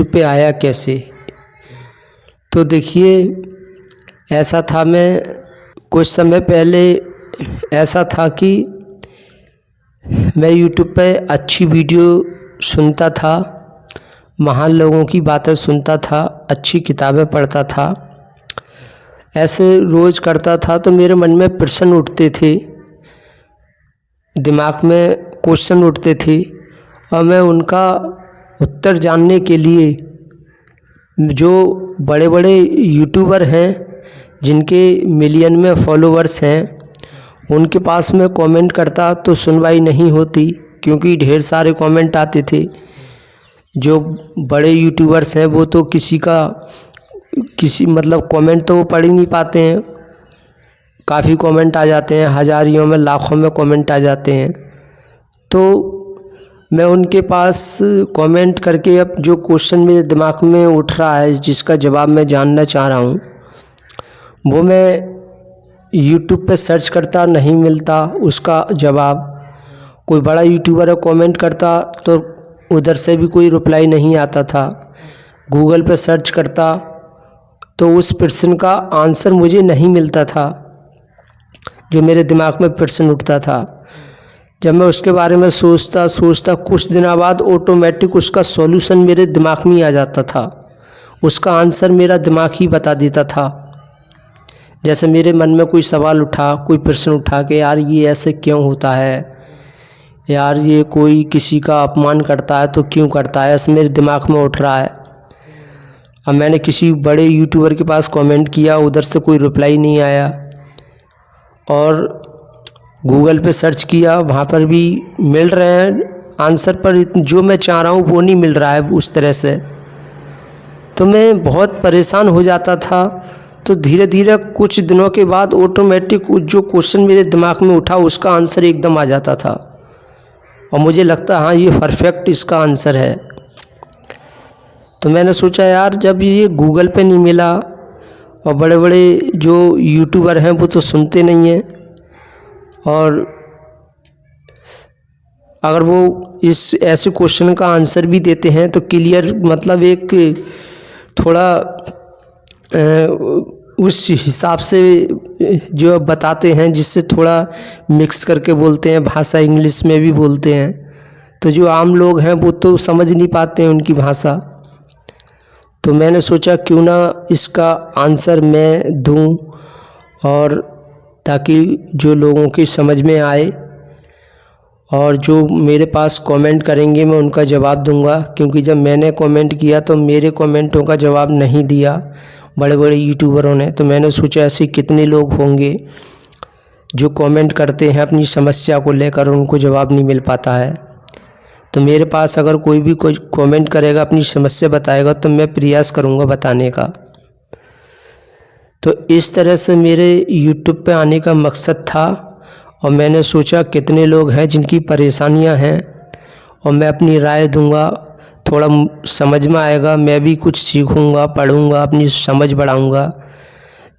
पे आया कैसे। तो देखिए, ऐसा था, मैं कुछ समय पहले ऐसा था कि मैं यूट्यूब पे अच्छी वीडियो सुनता था, महान लोगों की बातें सुनता था, अच्छी किताबें पढ़ता था, ऐसे रोज़ करता था। तो मेरे मन में प्रश्न उठते थे, दिमाग में क्वेश्चन उठते थे, और मैं उनका उत्तर जानने के लिए जो बड़े बड़े यूट्यूबर हैं जिनके मिलियन में फॉलोवर्स हैं उनके पास में कमेंट करता तो सुनवाई नहीं होती, क्योंकि ढेर सारे कमेंट आते थे। जो बड़े यूट्यूबर्स हैं वो तो किसी मतलब कमेंट तो वो पढ़ ही नहीं पाते हैं, काफ़ी कमेंट आ जाते हैं, हज़ारियों में लाखों में कमेंट आ जाते हैं। तो मैं उनके पास कमेंट करके अब जो क्वेश्चन मेरे दिमाग में उठ रहा है, जिसका जवाब मैं जानना चाह रहा हूँ, वो मैं यूट्यूब पे सर्च करता, नहीं मिलता उसका जवाब। कोई बड़ा यूट्यूबर कमेंट करता तो उधर से भी कोई रिप्लाई नहीं आता था। गूगल पे सर्च करता तो उस प्रश्न का आंसर मुझे नहीं मिलता था, जो मेरे दिमाग में प्रश्न उठता था। जब मैं उसके बारे में सोचता कुछ दिनों बाद ऑटोमेटिक उसका सॉल्यूशन मेरे दिमाग में आ जाता था, उसका आंसर मेरा दिमाग ही बता देता था। जैसे मेरे मन में कोई सवाल उठा, कोई प्रश्न उठा कि यार ये ऐसे क्यों होता है, यार ये कोई किसी का अपमान करता है तो क्यों करता है, ऐसे मेरे दिमाग में उठ रहा है। अब मैंने किसी बड़े यूट्यूबर के पास कमेंट किया, उधर से कोई रिप्लाई नहीं आया, और गूगल पे सर्च किया, वहाँ पर भी मिल रहे हैं आंसर, पर जो मैं चाह रहा हूँ वो नहीं मिल रहा है उस तरह से। तो मैं बहुत परेशान हो जाता था। तो धीरे धीरे कुछ दिनों के बाद ऑटोमेटिक जो क्वेश्चन मेरे दिमाग में उठा उसका आंसर एकदम आ जाता था, और मुझे लगता हाँ ये परफेक्ट इसका आंसर है। तो मैंने सोचा यार, जब ये गूगल पे नहीं मिला और बड़े बड़े जो यूट्यूबर हैं वो तो सुनते नहीं हैं, और अगर वो इस ऐसे क्वेश्चन का आंसर भी देते हैं तो क्लियर, मतलब एक थोड़ा उस हिसाब से जो बताते हैं, जिससे थोड़ा मिक्स करके बोलते हैं, भाषा इंग्लिश में भी बोलते हैं, तो जो आम लोग हैं वो तो समझ नहीं पाते हैं उनकी भाषा। तो मैंने सोचा क्यों ना इसका आंसर मैं दूं, और ताकि जो लोगों की समझ में आए, और जो मेरे पास कमेंट करेंगे मैं उनका जवाब दूंगा। क्योंकि जब मैंने कमेंट किया तो मेरे कमेंटों का जवाब नहीं दिया बड़े बड़े यूट्यूबरों ने। तो मैंने सोचा ऐसे कितने लोग होंगे जो कमेंट करते हैं अपनी समस्या को लेकर, उनको जवाब नहीं मिल पाता है। तो मेरे पास अगर कोई कमेंट करेगा, अपनी समस्या बताएगा, तो मैं प्रयास करूंगा बताने का। तो इस तरह से मेरे यूट्यूब पे आने का मकसद था, और मैंने सोचा कितने लोग हैं जिनकी परेशानियां हैं, और मैं अपनी राय दूंगा, थोड़ा समझ में आएगा, मैं भी कुछ सीखूंगा, पढ़ूंगा, अपनी समझ बढ़ाऊंगा,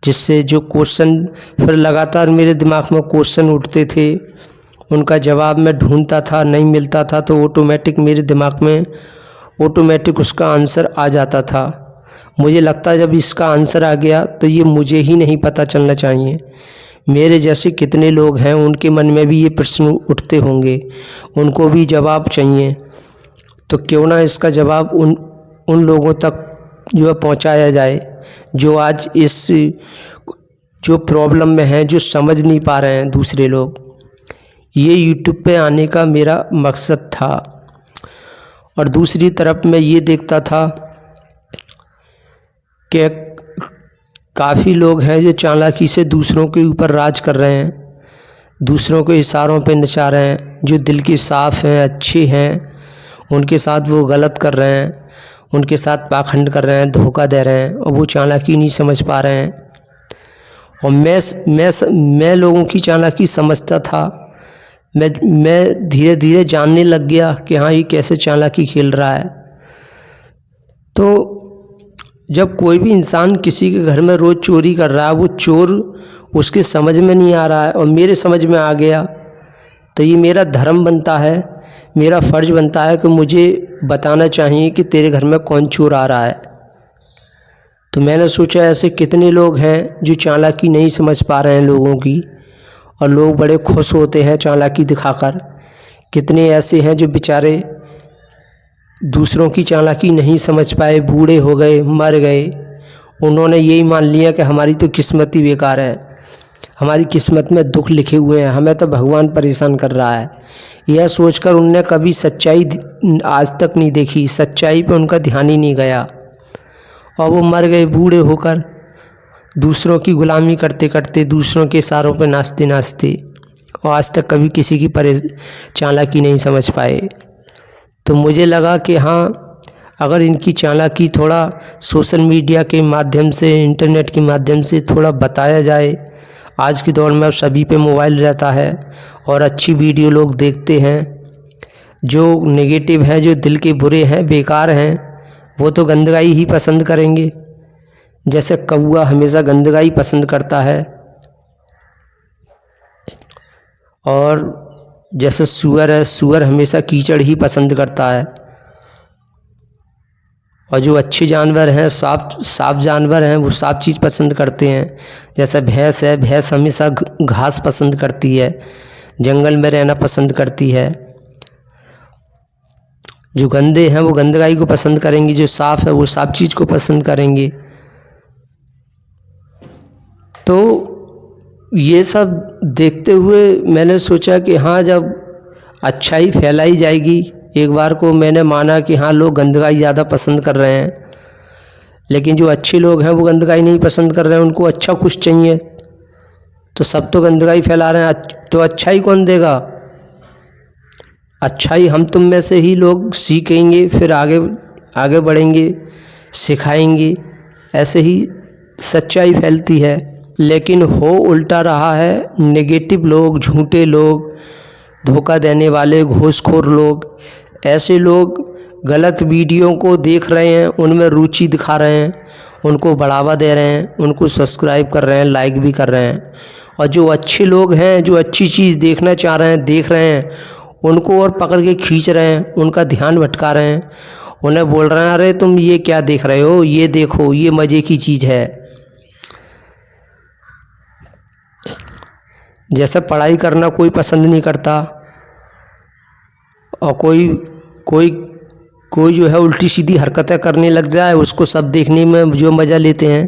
जिससे जो क्वेश्चन फिर लगातार मेरे दिमाग में क्वेश्चन उठते थे, उनका जवाब मैं ढूंढता था, नहीं मिलता था, तो ऑटोमेटिक मेरे दिमाग में ऑटोमेटिक उसका आंसर आ जाता था। मुझे लगता है जब इसका आंसर आ गया तो ये मुझे ही नहीं पता चलना चाहिए, मेरे जैसे कितने लोग हैं उनके मन में भी ये प्रश्न उठते होंगे, उनको भी जवाब चाहिए। तो क्यों ना इसका जवाब उन लोगों तक जो है पहुंचाया जाए, जो आज इस जो प्रॉब्लम में हैं, जो समझ नहीं पा रहे हैं दूसरे लोग। ये यूट्यूब पे आने का मेरा मकसद था। और दूसरी तरफ मैं ये देखता था कि काफ़ी लोग हैं जो चालाकी से दूसरों के ऊपर राज कर रहे हैं, दूसरों के इशारों पे नचा रहे हैं। जो दिल के साफ़ हैं, अच्छे हैं, उनके साथ वो गलत कर रहे हैं, उनके साथ पाखंड कर रहे हैं, धोखा दे रहे हैं, और वो चालाकी नहीं समझ पा रहे हैं। और मैं लोगों की चालाकी समझता था। मैं धीरे धीरे जानने लग गया कि हाँ ये कैसे चालाकी खेल रहा है। तो जब कोई भी इंसान किसी के घर में रोज़ चोरी कर रहा है, वो चोर उसके समझ में नहीं आ रहा है और मेरे समझ में आ गया, तो ये मेरा धर्म बनता है, मेरा फ़र्ज़ बनता है कि मुझे बताना चाहिए कि तेरे घर में कौन चोर आ रहा है। तो मैंने सोचा ऐसे कितने लोग हैं जो चालाकी नहीं समझ पा रहे हैं लोगों की, और लोग बड़े खुश होते हैं चालाकी दिखाकर। कितने ऐसे हैं जो बेचारे दूसरों की चालाकी नहीं समझ पाए, बूढ़े हो गए, मर गए। उन्होंने यही मान लिया कि हमारी तो किस्मत ही बेकार है, हमारी किस्मत में दुख लिखे हुए हैं, हमें तो भगवान परेशान कर रहा है। यह सोचकर उनने कभी सच्चाई आज तक नहीं देखी, सच्चाई पे उनका ध्यान ही नहीं गया, और वो मर गए बूढ़े होकर, दूसरों की गुलामी करते करते, दूसरों के इशारों पे नाचते नाचते, और आज तक कभी किसी की चालाकी नहीं समझ पाए। तो मुझे लगा कि हाँ, अगर इनकी चालाकी थोड़ा सोशल मीडिया के माध्यम से, इंटरनेट के माध्यम से थोड़ा बताया जाए। आज के दौर में सभी पे मोबाइल रहता है और अच्छी वीडियो लोग देखते हैं। जो नेगेटिव हैं, जो दिल के बुरे हैं, बेकार हैं, वो तो गंदगाई ही पसंद करेंगे। जैसे कौवा हमेशा गंदगाई पसंद करता है, और जैसे सूअर है, सूअर हमेशा कीचड़ ही पसंद करता है। और जो अच्छे जानवर हैं, साफ जानवर हैं, वो साफ चीज़ पसंद करते हैं। जैसे भैंस है, भैंस हमेशा घास पसंद करती है, जंगल में रहना पसंद करती है। जो गंदे हैं वो गंदगाई को पसंद करेंगे, जो साफ़ है वो साफ चीज़ को पसंद करेंगे। तो ये सब देखते हुए मैंने सोचा कि हाँ, जब अच्छाई फैलाई जाएगी, एक बार को मैंने माना कि हाँ, लोग गंदगाई ज़्यादा पसंद कर रहे हैं, लेकिन जो अच्छे लोग हैं वो गंदगाई नहीं पसंद कर रहे हैं, उनको अच्छा कुछ चाहिए। तो सब तो गंदगाई फैला रहे हैं, तो अच्छाई कौन देगा? अच्छाई हम तुम में से ही लोग सीखेंगे, फिर आगे बढ़ेंगे, सिखाएंगे, ऐसे ही सच्चाई फैलती है। लेकिन हो उल्टा रहा है। नेगेटिव लोग, झूठे लोग, धोखा देने वाले, घूसखोर लोग, ऐसे लोग गलत वीडियो को देख रहे हैं, उनमें रुचि दिखा रहे हैं, उनको बढ़ावा दे रहे हैं, उनको सब्सक्राइब कर रहे हैं, लाइक भी कर रहे हैं। और जो अच्छे लोग हैं, जो अच्छी चीज़ देखना चाह रहे हैं, देख रहे हैं, उनको और पकड़ के खींच रहे हैं, उनका ध्यान भटका रहे हैं। उन्हें बोल रहे हैं, अरे तुम ये क्या देख रहे हो, ये देखो, ये मज़े की चीज़ है। जैसे पढ़ाई करना कोई पसंद नहीं करता, और कोई जो है उल्टी सीधी हरकतें करने लग जाए, उसको सब देखने में जो मज़ा लेते हैं।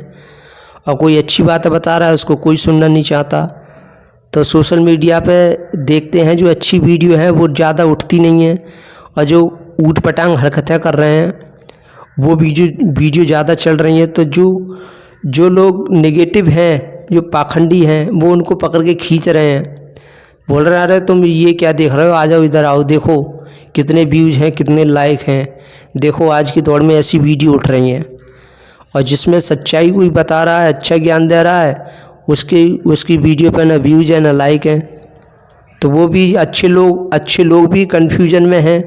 और कोई अच्छी बात बता रहा है, उसको कोई सुनना नहीं चाहता। तो सोशल मीडिया पे देखते हैं जो अच्छी वीडियो है वो ज़्यादा उठती नहीं है, और जो ऊट पटांग हरकतें कर रहे हैं वो वीडियो ज़्यादा चल रही हैं। तो जो लोग नेगेटिव हैं, जो पाखंडी हैं, वो उनको पकड़ के खींच रहे हैं, बोल रहे हैं, अरे तुम ये क्या देख रहे हो, आ जाओ, इधर आओ, देखो कितने व्यूज़ हैं, कितने लाइक हैं, देखो आज की दौड़ में ऐसी वीडियो उठ रही हैं। और जिसमें सच्चाई कोई बता रहा है, अच्छा ज्ञान दे रहा है, उसकी वीडियो पे ना व्यूज़ है ना लाइक है। तो वो भी अच्छे लोग भी कन्फ्यूजन में हैं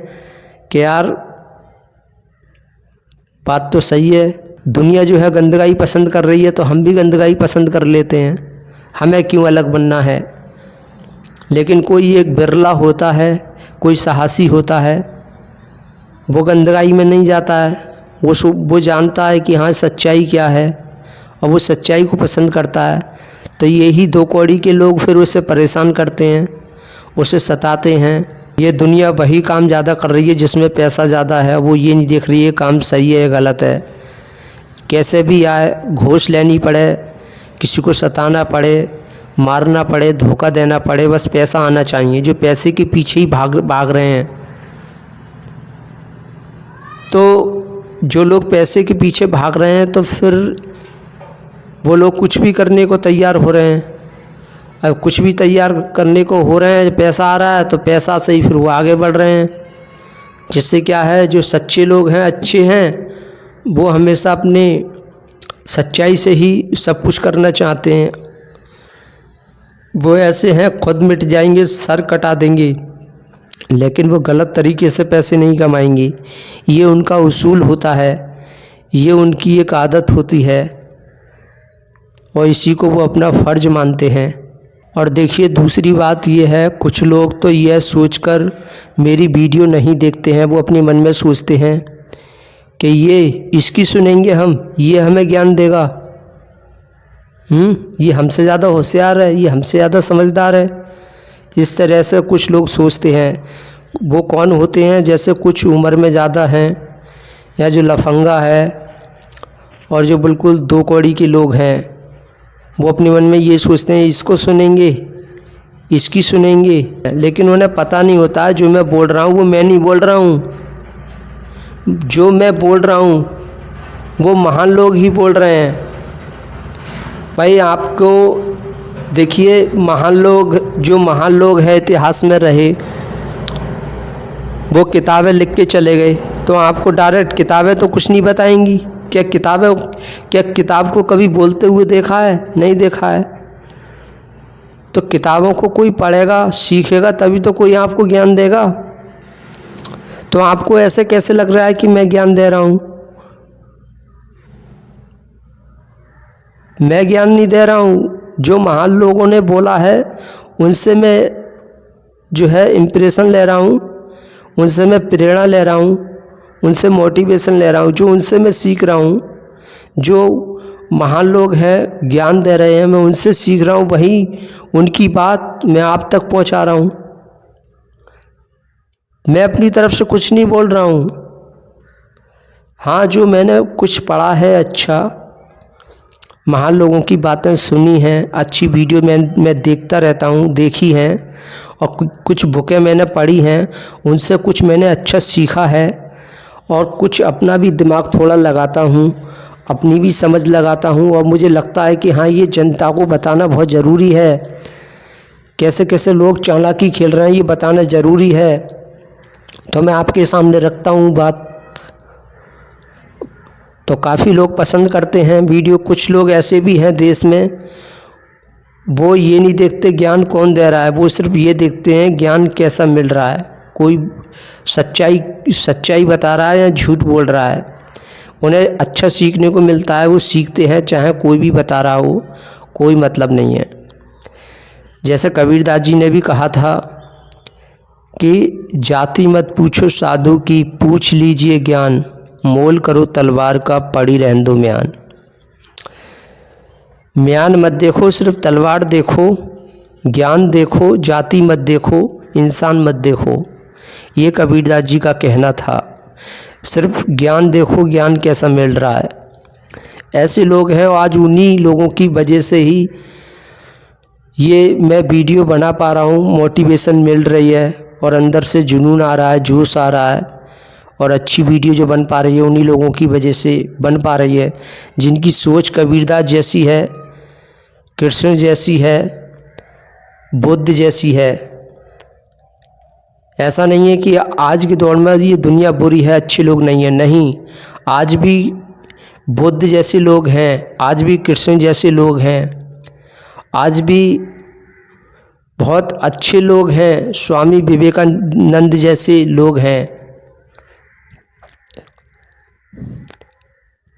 कि यार बात तो सही है, दुनिया जो है गंदगाई पसंद कर रही है, तो हम भी गंदगाई पसंद कर लेते हैं, हमें क्यों अलग बनना है। लेकिन कोई एक बिरला होता है, कोई साहसी होता है, वो गंदगाई में नहीं जाता है, वो जानता है कि हाँ सच्चाई क्या है, और वो सच्चाई को पसंद करता है। तो यही दो कौड़ी के लोग फिर उसे परेशान करते हैं, उसे सताते हैं। ये दुनिया वही काम ज़्यादा कर रही है जिसमें पैसा ज़्यादा है, वो ये नहीं देख रही है काम सही है या गलत है। कैसे भी आए, घूस लेनी पड़े, किसी को सताना पड़े, मारना पड़े, धोखा देना पड़े, बस पैसा आना चाहिए। जो पैसे के पीछे ही भाग रहे हैं। तो जो लोग पैसे के पीछे भाग रहे हैं, तो फिर वो लोग कुछ भी करने को तैयार हो रहे हैं। अब कुछ भी तैयार करने को हो रहे हैं, पैसा आ रहा है तो पैसा से ही फिर वो आगे बढ़ रहे हैं। जिससे क्या है, जो सच्चे लोग हैं, अच्छे हैं, वो हमेशा अपने सच्चाई से ही सब कुछ करना चाहते हैं। वो ऐसे हैं, खुद मिट जाएंगे, सर कटा देंगे, लेकिन वो गलत तरीके से पैसे नहीं कमाएंगे। ये उनका उसूल होता है, ये उनकी एक आदत होती है, और इसी को वो अपना फ़र्ज मानते हैं। और देखिए दूसरी बात ये है, कुछ लोग तो यह सोचकर मेरी वीडियो नहीं देखते हैं, वो अपने मन में सोचते हैं कि ये इसकी सुनेंगे हम, ये हमें ज्ञान देगा, ये हमसे ज़्यादा होशियार है, ये हमसे ज़्यादा समझदार है। इस तरह से कुछ लोग सोचते हैं। वो कौन होते हैं? जैसे कुछ उम्र में ज़्यादा हैं, या जो लफंगा है, और जो बिल्कुल दो कौड़ी के लोग हैं, वो अपने मन में ये सोचते हैं इसको सुनेंगे, इसकी सुनेंगे, लेकिन उन्हें पता नहीं होता है जो मैं बोल रहा हूँ वो मैं नहीं बोल रहा हूँ। जो मैं बोल रहा हूँ वो महान लोग ही बोल रहे हैं। भाई आपको देखिए, महान लोग, जो महान लोग हैं इतिहास में रहे, वो किताबें लिख के चले गए, तो आपको डायरेक्ट किताबें तो कुछ नहीं बताएंगी। क्या किताब को कभी बोलते हुए देखा है? नहीं देखा है। तो किताबों को कोई पढ़ेगा, सीखेगा, तभी तो कोई आपको ज्ञान देगा। तो आपको ऐसे कैसे लग रहा है कि मैं ज्ञान दे रहा हूँ? मैं ज्ञान नहीं दे रहा हूँ। जो महान लोगों ने बोला है उनसे मैं जो है इम्प्रेशन ले रहा हूँ, उनसे मैं प्रेरणा ले रहा हूँ, उनसे मोटिवेशन ले रहा हूँ, जो उनसे मैं सीख रहा हूँ। जो महान लोग हैं ज्ञान दे रहे हैं, मैं उनसे सीख रहा हूँ, वही उनकी बात मैं आप तक पहुँचा रहा हूँ। मैं अपनी तरफ से कुछ नहीं बोल रहा हूँ। हाँ, जो मैंने कुछ पढ़ा है, अच्छा महान लोगों की बातें सुनी हैं, अच्छी वीडियो मैं देखता रहता हूँ, देखी हैं, और कुछ बुकें मैंने पढ़ी हैं, उनसे कुछ मैंने अच्छा सीखा है, और कुछ अपना भी दिमाग थोड़ा लगाता हूँ, अपनी भी समझ लगाता हूँ, और मुझे लगता है कि हाँ, ये जनता को बताना बहुत ज़रूरी है। कैसे कैसे लोग चालाकी खेल रहे हैं ये बताना ज़रूरी है। तो मैं आपके सामने रखता हूँ बात। तो काफ़ी लोग पसंद करते हैं वीडियो। कुछ लोग ऐसे भी हैं देश में, वो ये नहीं देखते ज्ञान कौन दे रहा है, वो सिर्फ ये देखते हैं ज्ञान कैसा मिल रहा है, कोई सच्चाई बता रहा है या झूठ बोल रहा है। उन्हें अच्छा सीखने को मिलता है, वो सीखते हैं, चाहे कोई भी बता रहा हो, कोई मतलब नहीं है। जैसे कबीरदास जी ने भी कहा था कि जाति मत पूछो साधु की, पूछ लीजिए ज्ञान, मोल करो तलवार का, पड़ी रहने दो म्यान। म्यान मत देखो, सिर्फ तलवार देखो, ज्ञान देखो, जाति मत देखो, इंसान मत देखो। ये कबीरदास जी का कहना था। सिर्फ ज्ञान देखो, ज्ञान कैसा मिल रहा है। ऐसे लोग हैं, आज उन्हीं लोगों की वजह से ही ये मैं वीडियो बना पा रहा हूँ, मोटिवेशन मिल रही है, और अंदर से जुनून आ रहा है, जोश आ रहा है, और अच्छी वीडियो जो बन पा रही है उन्हीं लोगों की वजह से बन पा रही है, जिनकी सोच कबीरदास जैसी है, कृष्ण जैसी है, बुद्ध जैसी है। ऐसा नहीं है कि आज के दौर में ये दुनिया बुरी है, अच्छे लोग नहीं हैं, नहीं, आज भी बुद्ध जैसे लोग हैं, आज भी कृष्ण जैसे लोग हैं, आज भी बहुत अच्छे लोग हैं, स्वामी विवेकानंद जैसे लोग हैं।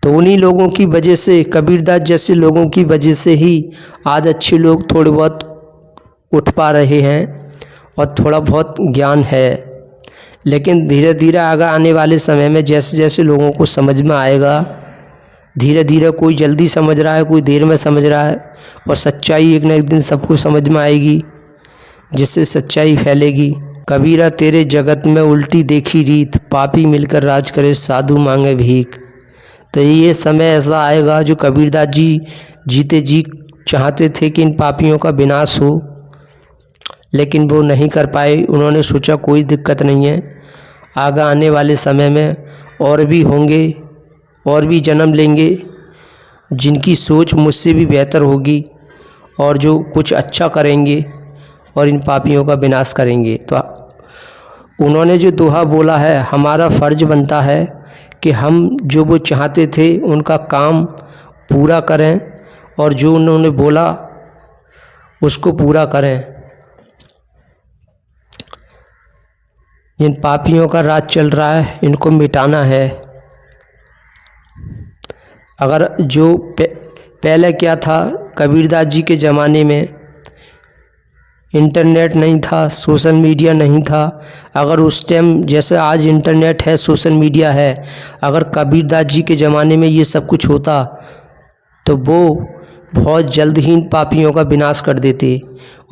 तो उन्हीं लोगों की वजह से, कबीरदास जैसे लोगों की वजह से ही आज अच्छे लोग थोड़े बहुत उठ पा रहे हैं और थोड़ा बहुत ज्ञान है। लेकिन धीरे धीरे आगे आने वाले समय में जैसे जैसे लोगों को समझ में आएगा, धीरे धीरे कोई जल्दी समझ रहा है, कोई देर में समझ रहा है, और सच्चाई एक न एक दिन सबको समझ में आएगी, जिससे सच्चाई फैलेगी। कबीरा तेरे जगत में उल्टी देखी रीत, पापी मिलकर राज करे साधु मांगे भीख। तो ये समय ऐसा आएगा जो कबीरदास जी जीते जी चाहते थे कि इन पापियों का विनाश हो, लेकिन वो नहीं कर पाए। उन्होंने सोचा कोई दिक्कत नहीं है, आगे आने वाले समय में और भी होंगे, और भी जन्म लेंगे जिनकी सोच मुझसे भी बेहतर होगी, और जो कुछ अच्छा करेंगे और इन पापियों का विनाश करेंगे। तो उन्होंने जो दोहा बोला है, हमारा फ़र्ज बनता है कि हम जो वो चाहते थे उनका काम पूरा करें, और जो उन्होंने बोला उसको पूरा करें। इन पापियों का राज चल रहा है, इनको मिटाना है। अगर जो पहले क्या था, कबीरदास जी के ज़माने में इंटरनेट नहीं था, सोशल मीडिया नहीं था। अगर उस टाइम जैसे आज इंटरनेट है, सोशल मीडिया है, अगर कबीरदास जी के ज़माने में ये सब कुछ होता तो वो बहुत जल्द ही इन पापियों का विनाश कर देते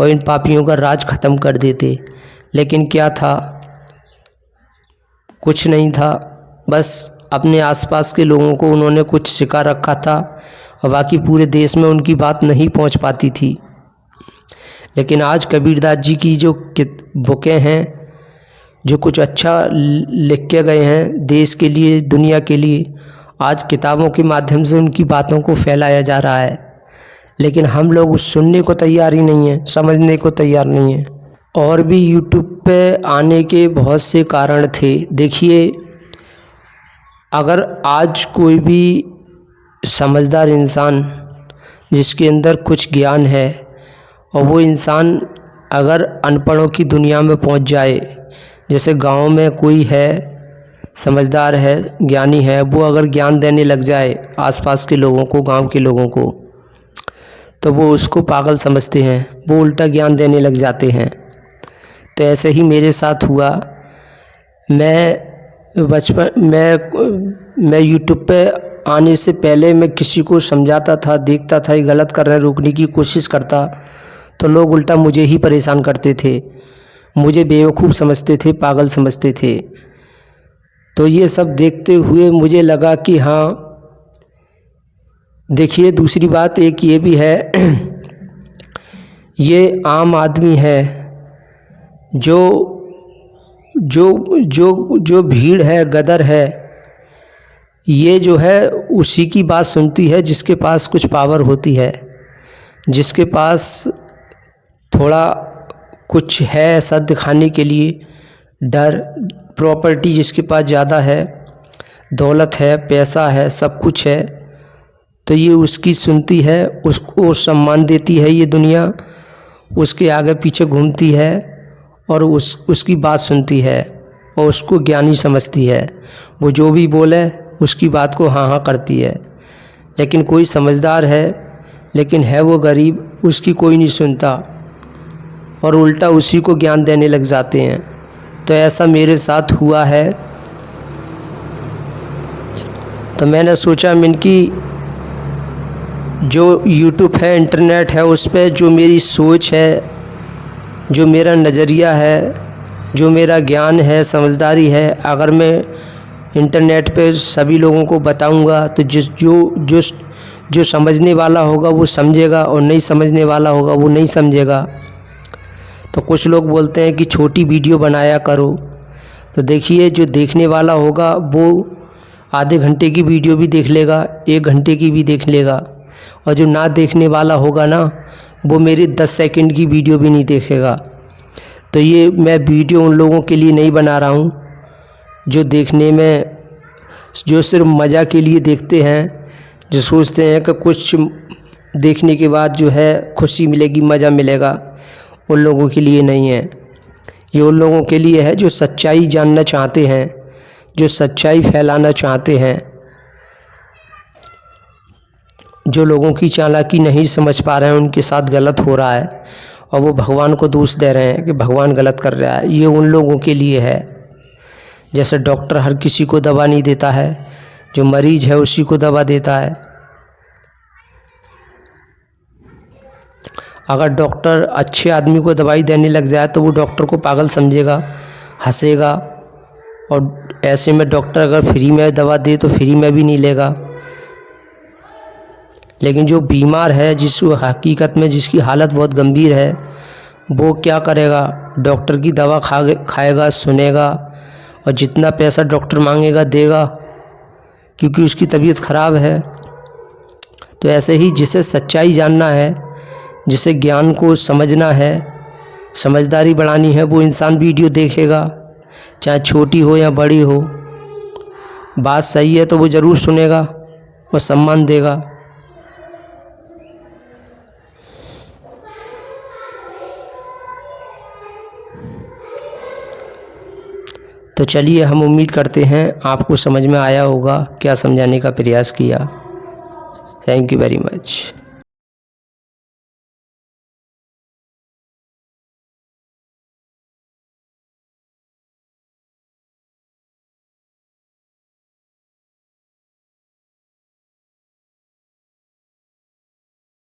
और इन पापियों का राज ख़त्म कर देते। लेकिन क्या था, कुछ नहीं था। बस अपने आसपास के लोगों को उन्होंने कुछ सिखा रखा था और बाकी पूरे देश में उनकी बात नहीं पहुंच पाती थी। लेकिन आज कबीरदास जी की जो बुकें हैं, जो कुछ अच्छा लिख के गए हैं देश के लिए, दुनिया के लिए, आज किताबों के माध्यम से उनकी बातों को फैलाया जा रहा है। लेकिन हम लोग उस सुनने को तैयार ही नहीं हैं, समझने को तैयार नहीं हैं। और भी यूट्यूब पे आने के बहुत से कारण थे। देखिए, अगर आज कोई भी समझदार इंसान जिसके अंदर कुछ ज्ञान है और वो इंसान अगर अनपढ़ों की दुनिया में पहुंच जाए, जैसे गांव में कोई है, समझदार है, ज्ञानी है, वो अगर ज्ञान देने लग जाए आसपास के लोगों को, गांव के लोगों को, तो वो उसको पागल समझते हैं, वो उल्टा ज्ञान देने लग जाते हैं। तो ऐसे ही मेरे साथ हुआ। मैं यूट्यूब पे आने से पहले मैं किसी को समझाता था, देखता था ये गलत कर रहे हैं, रोकने की कोशिश करता, तो लोग उल्टा मुझे ही परेशान करते थे, मुझे बेवकूफ़ समझते थे, पागल समझते थे। तो ये सब देखते हुए मुझे लगा कि हाँ, देखिए दूसरी बात एक ये भी है, ये आम आदमी है, जो भीड़ है, गदर है, ये जो है उसी की बात सुनती है जिसके पास कुछ पावर होती है, जिसके पास थोड़ा कुछ है ऐसा दिखाने के लिए, डर, प्रॉपर्टी जिसके पास ज़्यादा है, दौलत है, पैसा है, सब कुछ है, तो ये उसकी सुनती है, उसको सम्मान देती है ये दुनिया, उसके आगे पीछे घूमती है और उसकी बात सुनती है और उसको ज्ञानी समझती है। वो जो भी बोले उसकी बात को हाँ हाँ करती है। लेकिन कोई समझदार है लेकिन है वो गरीब, उसकी कोई नहीं सुनता और उल्टा उसी को ज्ञान देने लग जाते हैं। तो ऐसा मेरे साथ हुआ है। तो मैंने सोचा इनकी जो यूट्यूब है, इंटरनेट है, उस पर जो मेरी सोच है, जो मेरा नज़रिया है, जो मेरा ज्ञान है, समझदारी है, अगर मैं इंटरनेट पे सभी लोगों को बताऊंगा तो जो समझने वाला होगा वो समझेगा और नहीं समझने वाला होगा वो नहीं समझेगा। तो कुछ लोग बोलते हैं कि छोटी वीडियो बनाया करो, तो देखिए जो देखने वाला होगा वो आधे घंटे की वीडियो भी देख लेगा, 1 घंटे की भी देख लेगा, और जो ना देखने वाला होगा ना, वो मेरी 10 सेकंड की वीडियो भी नहीं देखेगा। तो ये मैं वीडियो उन लोगों के लिए नहीं बना रहा हूँ जो देखने में, जो सिर्फ मज़ा के लिए देखते हैं, जो सोचते हैं कि कुछ देखने के बाद जो है खुशी मिलेगी, मज़ा मिलेगा। उन लोगों के लिए नहीं है, ये उन लोगों के लिए है जो सच्चाई जानना चाहते हैं, जो सच्चाई फैलाना चाहते हैं, जो लोगों की चालाकी नहीं समझ पा रहे हैं, उनके साथ गलत हो रहा है और वो भगवान को दोष दे रहे हैं कि भगवान गलत कर रहा है। ये उन लोगों के लिए है। जैसे डॉक्टर हर किसी को दवा नहीं देता है, जो मरीज़ है उसी को दवा देता है। अगर डॉक्टर अच्छे आदमी को दवाई देने लग जाए तो वो डॉक्टर को पागल समझेगा, हंसेगा, और ऐसे में डॉक्टर अगर फ्री में दवा दे तो फ्री में भी नहीं लेगा। लेकिन जो बीमार है, जिसको हकीकत में जिसकी हालत बहुत गंभीर है, वो क्या करेगा, डॉक्टर की दवा खाएगा, सुनेगा, और जितना पैसा डॉक्टर मांगेगा देगा, क्योंकि उसकी तबीयत ख़राब है। तो ऐसे ही जिसे सच्चाई जानना है, जिसे ज्ञान को समझना है, समझदारी बढ़ानी है, वो इंसान वीडियो देखेगा, चाहे छोटी हो या बड़ी हो। बात सही है तो वो ज़रूर सुनेगा और सम्मान देगा। तो चलिए, हम उम्मीद करते हैं आपको समझ में आया होगा, क्या समझाने का प्रयास किया। Thank you very much.